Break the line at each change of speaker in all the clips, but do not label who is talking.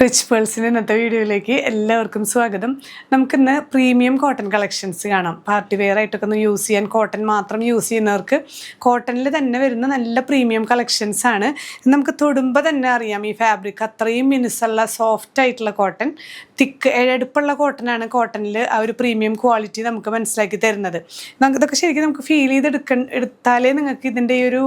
Rich പേൾസിൻ്റെ ഇന്നത്തെ വീഡിയോയിലേക്ക് എല്ലാവർക്കും സ്വാഗതം. നമുക്കിന്ന് പ്രീമിയം കോട്ടൺ കളക്ഷൻസ് കാണാം. പാർട്ടി വെയർ ആയിട്ടൊക്കെ ഒന്ന് യൂസ് ചെയ്യാൻ, കോട്ടൺ മാത്രം യൂസ് ചെയ്യുന്നവർക്ക് കോട്ടണിൽ തന്നെ വരുന്ന നല്ല പ്രീമിയം കളക്ഷൻസ് ആണ്. നമുക്ക് തൊടുമ്പോൾ തന്നെ അറിയാം ഈ ഫാബ്രിക് അത്രയും മിനുസുള്ള സോഫ്റ്റ് ആയിട്ടുള്ള കോട്ടൺ, തിക്ക് എടുപ്പുള്ള കോട്ടനാണ്. കോട്ടണിൽ ആ ഒരു പ്രീമിയം ക്വാളിറ്റി നമുക്ക് മനസ്സിലാക്കി തരുന്നത്. ഇതൊക്കെ ശരിക്കും നമുക്ക് ഫീൽ എടുത്താലേ നിങ്ങൾക്ക് ഇതിൻ്റെ ഈ ഒരു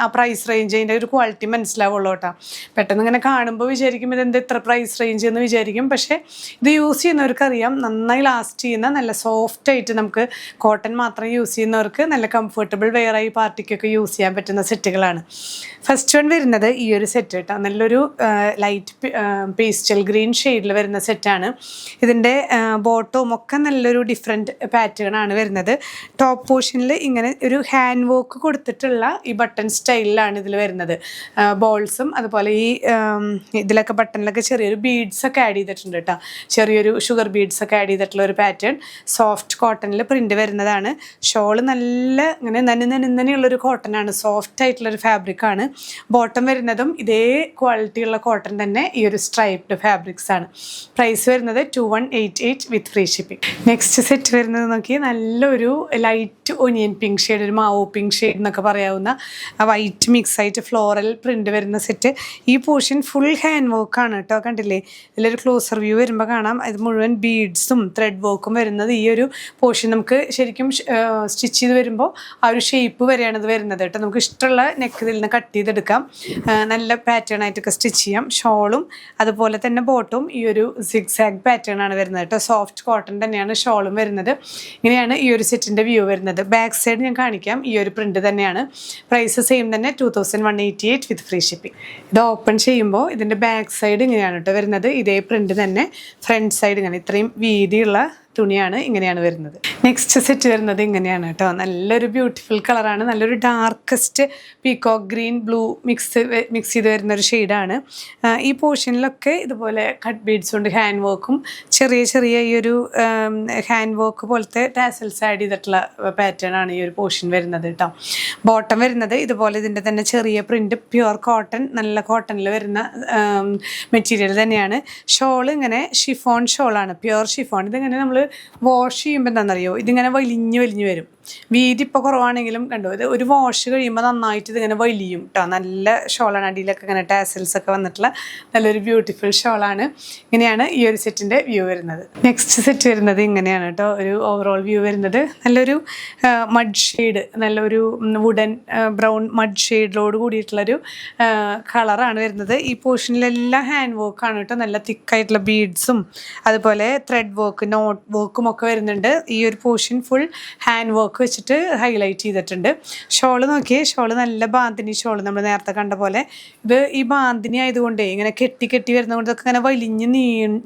ആ പ്രൈസ് റേഞ്ചിൻ്റെ ഒരു ക്വാളിറ്റി മനസ്സിലാവുള്ളൂ കേട്ടോ. പെട്ടെന്ന് ഇങ്ങനെ കാണുമ്പോൾ വിചാരിക്കും ഇതെന്ത് ഇത്ര പ്രൈസ് റേഞ്ച് എന്ന് വിചാരിക്കും. പക്ഷേ ഇത് യൂസ് ചെയ്യുന്നവർക്കറിയാം നന്നായി ലാസ്റ്റ് ചെയ്യുന്ന നല്ല സോഫ്റ്റ് ആയിട്ട് നമുക്ക് കോട്ടൺ മാത്രം യൂസ് ചെയ്യുന്നവർക്ക് നല്ല കംഫർട്ടബിൾ വെയറായി പാർട്ടിക്കൊക്കെ യൂസ് ചെയ്യാൻ പറ്റുന്ന സെറ്റുകളാണ്. ഫസ്റ്റ് വൺ വരുന്നത് ഈ ഒരു സെറ്റ് കേട്ടോ. നല്ലൊരു ലൈറ്റ് പേസ്റ്റൽ ഗ്രീൻ ഷെയ്ഡിൽ വരുന്ന സെറ്റാണ്. ഇതിൻ്റെ ബോട്ടവും ഒക്കെ നല്ലൊരു ഡിഫറെൻറ്റ് പാറ്റേൺ ആണ് വരുന്നത്. ടോപ്പ് പോർഷനിൽ ഇങ്ങനെ ഒരു ഹാൻഡ് വർക്ക് കൊടുത്തിട്ടുള്ള ഈ ബട്ടൺ സ്റ്റൈലിലാണ് ഇതിൽ വരുന്നത്. ബോൾസും അതുപോലെ ഈ ഇതിലൊക്കെ ബട്ടണിലൊക്കെ ചെറിയൊരു ബീഡ്സ് ഒക്കെ ആഡ് ചെയ്തിട്ടുണ്ട് കേട്ടോ. ചെറിയൊരു ഷുഗർ ബീഡ്സ് ഒക്കെ ആഡ് ചെയ്തിട്ടുള്ള ഒരു പാറ്റേൺ. സോഫ്റ്റ് കോട്ടണിൽ പ്രിൻ്റ് വരുന്നതാണ്. ഷോള് നല്ല ഇങ്ങനെ നനുനനുള്ളൊരു കോട്ടനാണ്, സോഫ്റ്റ് ആയിട്ടുള്ളൊരു ഫാബ്രിക്കാണ്. ബോട്ടം വരുന്നതും ഇതേ ക്വാളിറ്റിയുള്ള കോട്ടൺ തന്നെ, ഈ ഒരു സ്ട്രൈപ്ഡ് ഫാബ്രിക്സ് ആണ്. പ്രൈസ് വരുന്നത് 2188 വിത്ത് ഫ്രീ ഷിപ്പിംഗ്. നെക്സ്റ്റ് സെറ്റ് വരുന്നത് നോക്കി, നല്ലൊരു ലൈറ്റ് ഒനിയൻ പിങ്ക് ഷെയ്ഡ്, ഒരു മാവോ പിങ്ക് ഷെയ്ഡ് എന്നൊക്കെ പറയാവുന്ന വൈറ്റ് മിക്സ് ആയിട്ട് ഫ്ലോറൽ പ്രിൻ്റ് വരുന്ന സെറ്റ്. ഈ പോർഷൻ ഫുൾ ഹാൻഡ് വർക്കാണ് കേട്ടോ. കണ്ടില്ലേ, ഇതിലൊരു ക്ലോസർ വ്യൂ വരുമ്പോൾ കാണാം ഇത് മുഴുവൻ ബീഡ്സും ത്രെഡ് വർക്കും വരുന്നത്. ഈ ഒരു പോർഷൻ നമുക്ക് ശരിക്കും സ്റ്റിച്ച് ചെയ്ത് വരുമ്പോൾ ആ ഒരു ഷേപ്പ് വരെയാണ് ഇത് വരുന്നത് കേട്ടോ. നമുക്ക് ഇഷ്ടമുള്ള നെക്ക് ഇതിൽ നിന്ന് കട്ട് ചെയ്തെടുക്കാം. നല്ല പാറ്റേൺ ആയിട്ടൊക്കെ സ്റ്റിച്ച് ചെയ്യാം. ഷോളും അതുപോലെ തന്നെ ബോട്ടും ഈ ഒരു സിഗ്സാഗ് പാറ്റേൺ ആണ് വരുന്നത് കേട്ടോ. സോഫ്റ്റ് കോട്ടൺ തന്നെയാണ് ഷോളും വരുന്നത്. ഇങ്ങനെയാണ് ഈ ഒരു സെറ്റിൻ്റെ വ്യൂ വരുന്നത്. ബാക്ക് സൈഡ് ഞാൻ കാണിക്കാം. ഈ ഒരു പ്രിൻ്റ് തന്നെയാണ്. പ്രൈസ് സെയിം തന്നെ 2188 വിത്ത് ഫ്രീ ഷിപ്പിംഗ്. ഇത് ഓപ്പൺ ചെയ്യുമ്പോൾ ഇതിൻ്റെ ബാക്ക് സൈഡ് ഇങ്ങനെയാണ് കേട്ടോ വരുന്നത്. ഇതേ പ്രിൻ്റ് തന്നെ ഫ്രണ്ട് സൈഡ് ഇങ്ങനെ ഇത്രയും വീതിയുള്ള തുണിയാണ്, ഇങ്ങനെയാണ് വരുന്നത്. നെക്സ്റ്റ് സെറ്റ് വരുന്നത് ഇങ്ങനെയാണ് കേട്ടോ. നല്ലൊരു ബ്യൂട്ടിഫുൾ കളറാണ്. നല്ലൊരു darkest peacock green blue mix ചെയ്ത് വരുന്നൊരു ഷെയ്ഡാണ്. ഈ പോർഷനിലൊക്കെ ഇതുപോലെ കട്ട് ബീഡ്സ് കൊണ്ട് ഹാൻഡ് വർക്കും ചെറിയ ഈ ഒരു ഹാൻഡ് വർക്ക് പോലത്തെ ടാസൽസ് ആഡ് ചെയ്തിട്ടുള്ള പാറ്റേൺ ആണ് ഈ ഒരു പോർഷൻ വരുന്നത് കേട്ടോ. ബോട്ടം വരുന്നത് ഇതുപോലെ ഇതിൻ്റെ തന്നെ ചെറിയ പ്രിൻ്റ്, പ്യുവർ കോട്ടൺ, നല്ല കോട്ടണിൽ വരുന്ന മെറ്റീരിയൽ തന്നെയാണ്. ഷോൾ ഇങ്ങനെ ഷിഫോൺ ഷോളാണ്, പ്യുവർ ഷിഫോൺ. ഇതിങ്ങനെ നമ്മൾ വാഷ് ചെയ്യുമ്പോൾ എന്താണെന്നറിയോ, ഇതിങ്ങനെ വലിഞ്ഞ് വരും. വീതി ഇപ്പോൾ കുറവാണെങ്കിലും കണ്ടോ, ഇത് ഒരു വാഷ് കഴിയുമ്പോൾ നന്നായിട്ട് ഇതിങ്ങനെ വലിയും കേട്ടോ. നല്ല ഷോളാണ്. അടിയിലൊക്കെ ഇങ്ങനെ ടാസൽസ് ഒക്കെ വന്നിട്ടുള്ള നല്ലൊരു ബ്യൂട്ടിഫുൾ ഷോളാണ്. ഇങ്ങനെയാണ് ഈ ഒരു സെറ്റിൻ്റെ വ്യൂ വരുന്നത്. നെക്സ്റ്റ് സെറ്റ് വരുന്നത് ഇങ്ങനെയാണ് കേട്ടോ. ഒരു ഓവറോൾ വ്യൂ വരുന്നത് നല്ലൊരു മഡ് ഷെയ്ഡ്, നല്ലൊരു വുഡൻ ബ്രൗൺ മഡ് ഷെയ്ഡിലോട് കൂടിയിട്ടുള്ളൊരു കളറാണ് വരുന്നത്. ഈ പോർഷനിലെല്ലാം ഹാൻഡ് വർക്കാണ് കേട്ടോ. നല്ല തിക്കായിട്ടുള്ള ബീഡ്സും അതുപോലെ ത്രെഡ് വർക്ക്, നോട്ട് വർക്കും ഒക്കെ വരുന്നുണ്ട്. ഈ ഒരു പോർഷൻ ഫുൾ ഹാൻഡ് വർക്ക് വെച്ചിട്ട് ഹൈലൈറ്റ് ചെയ്തിട്ടുണ്ട്. ഷോള് നോക്കിയേ, ഷോള് നല്ല ബാന്തിനി ഷോള്, നമ്മൾ നേരത്തെ കണ്ട പോലെ. ഇത് ഈ ബാന്തിനി ആയതുകൊണ്ടേ ഇങ്ങനെ കെട്ടി വരുന്നതുകൊണ്ട് ഇതൊക്കെ ഇങ്ങനെ വലിഞ്ഞ്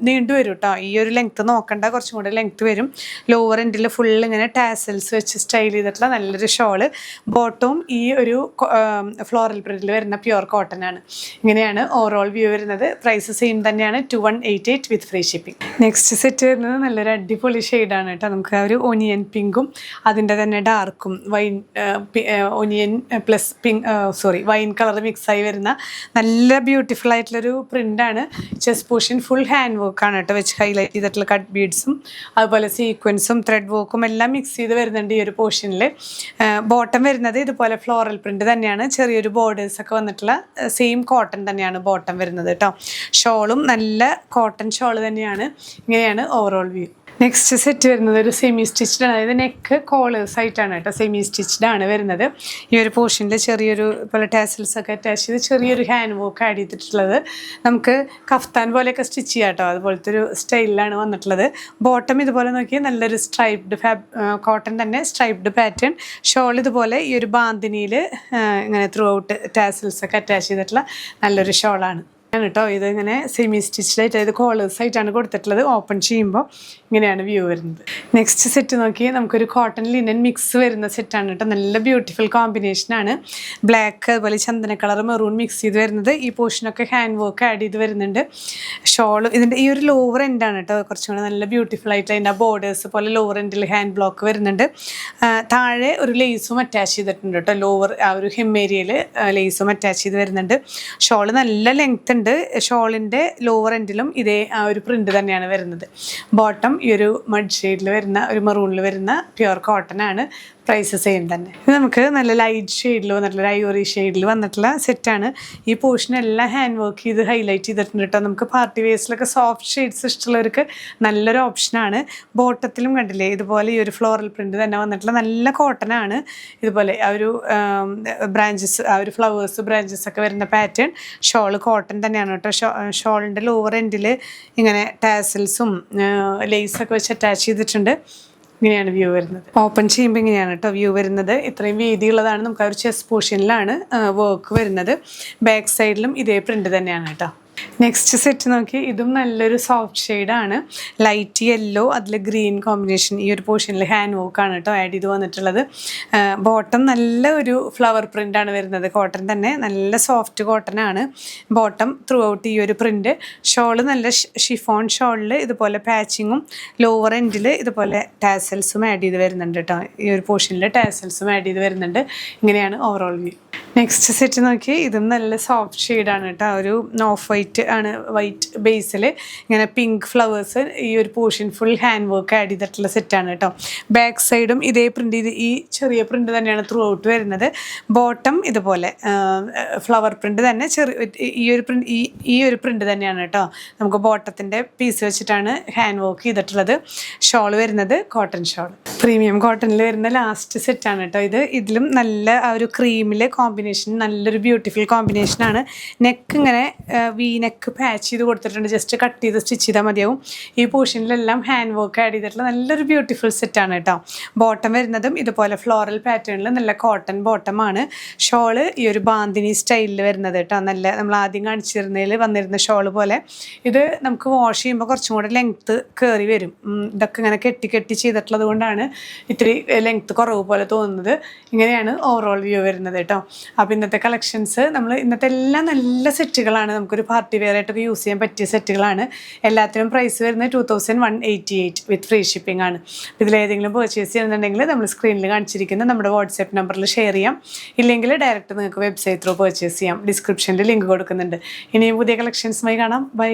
നീണ്ടു വരും കേട്ടോ. ഈ ഒരു ലെങ്ത്ത് നോക്കണ്ട, കുറച്ചും കൂടെ ലെങ്ത്ത് വരും. ലോവർ എൻഡിൽ ഫുൾ ഇങ്ങനെ ടാസൽസ് വെച്ച് സ്റ്റൈൽ ചെയ്തിട്ടുള്ള നല്ലൊരു ഷോള്. ബോട്ടവും ഈ ഒരു ഫ്ലോറൽ പ്രിന്റിൽ വരുന്ന പ്യുവർ കോട്ടൺ ആണ്. ഇങ്ങനെയാണ് ഓവറോൾ വ്യൂ വരുന്നത്. പ്രൈസ് സെയിം തന്നെയാണ് 2188 വിത്ത് ഫ്രീ ഷിപ്പിംഗ്. നെക്സ്റ്റ് സെറ്റ് വരുന്നത് നല്ലൊരു അടിപൊളി ഷെയ്ഡാണ് കേട്ടോ. നമുക്ക് ആ ഒരു ഒനിയൻ പിങ്കും അതിൻ്റെ തന്നെ ഡാർക്കും ഒനിയൻ പ്ലസ് വൈൻ കളർ മിക്സായി വരുന്ന നല്ല ബ്യൂട്ടിഫുൾ ആയിട്ടുള്ളൊരു പ്രിൻ്റാണ്. ചെസ്റ്റ് പോർഷൻ ഫുൾ ഹാൻഡ് വർക്കാണ് കേട്ടോ വെച്ച് ഹൈലൈറ്റ് ചെയ്തിട്ടുള്ള കട്ട് ബീഡ്സും അതുപോലെ സീക്വൻസും ത്രെഡ് വർക്കും എല്ലാം മിക്സ് ചെയ്ത് വരുന്നുണ്ട് ഈ ഒരു പോർഷനിൽ. ബോട്ടം വരുന്നത് ഇതുപോലെ ഫ്ലോറൽ പ്രിൻ്റ് തന്നെയാണ്. ചെറിയൊരു ബോർഡേഴ്സ് ഒക്കെ വന്നിട്ടുള്ള സെയിം കോട്ടൺ തന്നെയാണ് ബോട്ടം വരുന്നത് കേട്ടോ. ഷോളും നല്ല കോട്ടൺ ഷോൾ തന്നെയാണ്. ഇങ്ങനെയാണ് ഓവറോൾ വ്യൂ. നെക്സ്റ്റ് സെറ്റ് വരുന്നത് ഒരു സെമി സ്റ്റിച്ച്ഡ് ആണ്. അതായത് നെക്ക് കോളേഴ്സ് ആയിട്ടാണ് കേട്ടോ സെമി സ്റ്റിച്ച്ഡ് ആണ് വരുന്നത്. ഈ ഒരു പോർഷനിൽ ചെറിയൊരു പോലെ ടാസൽസ് ഒക്കെ അറ്റാച്ച് ചെയ്ത് ചെറിയൊരു ഹാൻഡ് വർക്ക് ആഡ് ചെയ്തിട്ടുള്ളത്. നമുക്ക് കഫ്താൻ പോലെയൊക്കെ സ്റ്റിച്ച് ചെയ്യാം കേട്ടോ. അതുപോലത്തെ ഒരു സ്റ്റൈലിലാണ് വന്നിട്ടുള്ളത്. ബോട്ടം ഇതുപോലെ നോക്കിയാൽ നല്ലൊരു സ്ട്രൈപ്ഡ് കോട്ടൺ തന്നെ, സ്ട്രൈപ്ഡ് പാറ്റേൺ. ഷോൾ ഇതുപോലെ ഈ ഒരു ബാന്തിനിയിൽ ഇങ്ങനെ ത്രൂ ഔട്ട് ടാസൽസ് ഒക്കെ അറ്റാച്ച് ചെയ്തിട്ടുള്ള നല്ലൊരു ഷോളാണ് കേട്ടോ. ഇത് ഇങ്ങനെ സെമി സ്റ്റിച്ച്ഡായിട്ട്, അതായത് കോളേഴ്സ് ആയിട്ടാണ് കൊടുത്തിട്ടുള്ളത്. ഓപ്പൺ ചെയ്യുമ്പോൾ ഇങ്ങനെയാണ് വ്യൂ വരുന്നത്. നെക്സ്റ്റ് സെറ്റ് നോക്കി, നമുക്കൊരു കോട്ടൺ ലിനൻ മിക്സ് വരുന്ന സെറ്റാണ് കേട്ടോ. നല്ല ബ്യൂട്ടിഫുൾ കോമ്പിനേഷനാണ്. ബ്ലാക്ക് അതുപോലെ ചന്ദന കളർ മെറൂൺ മിക്സ് ചെയ്ത് വരുന്നത്. ഈ പോർഷനൊക്കെ ഹാൻഡ് വർക്ക് ആഡ് ചെയ്ത് വരുന്നുണ്ട്. ഷോൾ ഇതിൻ്റെ ഈ ഒരു ലോവർ എൻഡാണ് കേട്ടോ കുറച്ചും കൂടെ നല്ല ബ്യൂട്ടിഫുൾ ആയിട്ട്. അതിൻ്റെ ബോർഡേഴ്സ് പോലെ ലോവർ എൻഡിൽ ഹാൻഡ് ബ്ലോക്ക് വരുന്നുണ്ട്. താഴെ ഒരു ലേസും അറ്റാച്ച് ചെയ്തിട്ടുണ്ട് കേട്ടോ. ലോവർ ആ ഒരു ഹെം ഏരിയയിൽ ലേസും അറ്റാച്ച് ചെയ്ത് വരുന്നുണ്ട്. ഷോൾ നല്ല ലെങ്ത് വരുന്നുണ്ട്. ഷോളിൻ്റെ ലോവർ എൻഡിലും ഇതേ ആ ഒരു പ്രിൻ്റ് തന്നെയാണ് വരുന്നത്. ബോട്ടം ഈ ഒരു മഡ് ഷെയ്ഡിൽ വരുന്ന ഒരു മെറൂണിൽ വരുന്ന പ്യുവർ കോട്ടൺ ആണ്. പ്രൈസ് സെയിം തന്നെ. ഇത് നമുക്ക് നല്ല ലൈറ്റ് ഷെയ്ഡിൽ വന്നിട്ടുള്ള ഐവറി ഷെയ്ഡിൽ വന്നിട്ടുള്ള സെറ്റാണ്. ഈ പോർഷൻ എല്ലാം ഹാൻഡ് വർക്ക് ചെയ്ത് ഹൈലൈറ്റ് ചെയ്തിട്ടുണ്ട് കേട്ടോ. നമുക്ക് പാർട്ടി വേഴ്സിലൊക്കെ സോഫ്റ്റ് ഷെയ്ഡ്സ് ഇഷ്ടമുള്ളവർക്ക് നല്ലൊരു ഓപ്ഷനാണ്. ബോട്ടത്തിലും കണ്ടില്ലേ ഇതുപോലെ ഈ ഒരു ഫ്ലോറൽ പ്രിൻ്റ് തന്നെ വന്നിട്ടുള്ള നല്ല കോട്ടൺ ആണ്. ഇതുപോലെ ആ ഒരു ബ്രാഞ്ചസ്, ആ ഒരു ഫ്ലവേഴ്സ് ബ്രാഞ്ചസ് ഒക്കെ വരുന്ന പാറ്റേൺ. ഷോള് കോട്ടൺ തന്നെയാണ് കേട്ടോ. ഷോളിൻ്റെ ലോവർ എൻഡിൽ ഇങ്ങനെ ടാസൽസും ലേസൊക്കെ വെച്ച് അറ്റാച്ച് ചെയ്തിട്ടുണ്ട്. ഇങ്ങനെയാണ് വ്യൂ വരുന്നത്. ഓപ്പൺ ചെയ്യുമ്പോൾ ഇങ്ങനെയാണ് കേട്ടോ വ്യൂ വരുന്നത്. ഇത്രയും വീതിയുള്ളതാണ്. നമുക്ക് ആ ഒരു ചെസ്റ്റ് പോർഷനിലാണ് വർക്ക് വരുന്നത്. ബാക്ക് സൈഡിലും ഇതേ പ്രിൻ്റ് തന്നെയാണ് കേട്ടോ. നെക്സ്റ്റ് സെറ്റ് നോക്കി, ഇതും നല്ലൊരു സോഫ്റ്റ് ഷെയ്ഡാണ്. ലൈറ്റ് യെല്ലോ അതിൽ ഗ്രീൻ കോമ്പിനേഷൻ. ഈ ഒരു പോർഷനിൽ ഹാൻഡ് വർക്കാണ് കേട്ടോ ആഡ് ചെയ്ത് വന്നിട്ടുള്ളത്. ബോട്ടം നല്ല ഒരു ഫ്ലവർ പ്രിൻ്റാണ് വരുന്നത്. കോട്ടൺ തന്നെ, നല്ല സോഫ്റ്റ് കോട്ടൺ ആണ് ബോട്ടം ത്രൂ ഔട്ട് ഈ ഒരു പ്രിൻ്റ്. ഷോള് നല്ല ഷിഫോൺ ഷോളിൽ ഇതുപോലെ പാച്ചിങ്ങും ലോവർ എൻഡിൽ ഇതുപോലെ ടാസൽസും ആഡ് ചെയ്ത് വരുന്നുണ്ട് കേട്ടോ. ഈ ഒരു പോർഷനിൽ ടാസൽസും ആഡ് ചെയ്ത് വരുന്നുണ്ട്. ഇങ്ങനെയാണ് ഓവറോൾ വ്യൂ. നെക്സ്റ്റ് സെറ്റ് നോക്കി, ഇതും നല്ല സോഫ്റ്റ് ഷെയ്ഡാണ് കേട്ടോ. ഒരു ഓഫ് വൈറ്റ് ആണ്, വൈറ്റ് ബേസിൽ ഇങ്ങനെ പിങ്ക് ഫ്ലവേഴ്സ് ഈ ഒരു portion full hand work add ചെയ്തിട്ടുള്ള സെറ്റാണ് കേട്ടോ. ബാക്ക് സൈഡും ഇതേ പ്രിൻ്റ് ചെയ്ത് ഈ ചെറിയ പ്രിൻ്റ് തന്നെയാണ് ത്രൂ ഔട്ട് വരുന്നത്. ബോട്ടം ഇതുപോലെ ഫ്ലവർ പ്രിൻ്റ് തന്നെ, ഈ ഒരു പ്രിൻ്റ് തന്നെയാണ് കേട്ടോ. നമുക്ക് ബോട്ടത്തിൻ്റെ പീസ് വെച്ചിട്ടാണ് ഹാൻഡ് വർക്ക് ചെയ്തിട്ടുള്ളത്. ഷോൾ വരുന്നത് കോട്ടൺ ഷോൾ, പ്രീമിയം കോട്ടണിൽ വരുന്ന ലാസ്റ്റ് സെറ്റാണ് കേട്ടോ ഇത്. ഇതിലും നല്ല ആ ഒരു ക്രീമിലെ കോമ്പിനേഷൻ, നല്ലൊരു ബ്യൂട്ടിഫുൾ കോമ്പിനേഷനാണ്. നെക്ക് ഇങ്ങനെ വി നെക്ക് പാച്ച് ചെയ്ത് കൊടുത്തിട്ടുണ്ട്. ജസ്റ്റ് കട്ട് ചെയ്ത് സ്റ്റിച്ച് ചെയ്താൽ മതിയാവും. ഈ പോർഷനിലെല്ലാം ഹാൻഡ് വർക്ക് ആഡ് ചെയ്തിട്ടുള്ള നല്ലൊരു ബ്യൂട്ടിഫുൾ സെറ്റാണ് കേട്ടോ. ബോട്ടം വരുന്നതും ഇതുപോലെ ഫ്ലോറൽ പാറ്റേണിൽ നല്ല കോട്ടൺ ബോട്ടമാണ്. ഷോള് ഈ ഒരു ബാന്തിനി സ്റ്റൈലിൽ വരുന്നത് കേട്ടോ. നല്ല നമ്മൾ ആദ്യം കാണിച്ചിരുന്നതിൽ വന്നിരുന്ന ഷോള് പോലെ. ഇത് നമുക്ക് വാഷ് ചെയ്യുമ്പോൾ കുറച്ചും കൂടെ ലെങ്ത്ത് കയറി വരും. ഇതൊക്കെ ഇങ്ങനെ കെട്ടി കെട്ടി ചെയ്തിട്ടുള്ളത് കൊണ്ടാണ് ഇത്തിരി ലെങ്ത്ത് കുറവ് പോലെ തോന്നുന്നത്. ഇങ്ങനെയാണ് ഓവറോൾ വ്യൂ വരുന്നത് കേട്ടോ. അപ്പോൾ ഇന്നത്തെ കളക്ഷൻസ് ഇന്നത്തെ എല്ലാം നല്ല സെറ്റുകളാണ്. നമുക്കൊരു പാർട്ടി വെയർ ആയിട്ടൊക്കെ യൂസ് ചെയ്യാൻ പറ്റിയ സെറ്റുകളാണ്. എല്ലാത്തിനും പ്രൈസ് വരുന്നത് 2188 വിത്ത് ഫ്രീ ഷിപ്പിംഗ് ആണ്. ഇതിലേതെങ്കിലും പർച്ചേസ് ചെയ്യുന്നുണ്ടെങ്കിൽ നമ്മൾ സ്ക്രീനിൽ കാണിച്ചിരിക്കുന്ന നമ്മുടെ വാട്സാപ്പ് നമ്പറിൽ ഷെയർ ചെയ്യാം. ഇല്ലെങ്കിൽ ഡയറക്റ്റ് നിങ്ങൾക്ക് വെബ്സൈറ്റ് ത്രൂ പർച്ചേസ് ചെയ്യാം. ഡിസ്ക്രിപ്ഷനിൽ ലിങ്ക് കൊടുക്കുന്നുണ്ട്. ഇനിയും പുതിയ കളക്ഷൻസുമായി കാണാം. ബൈ.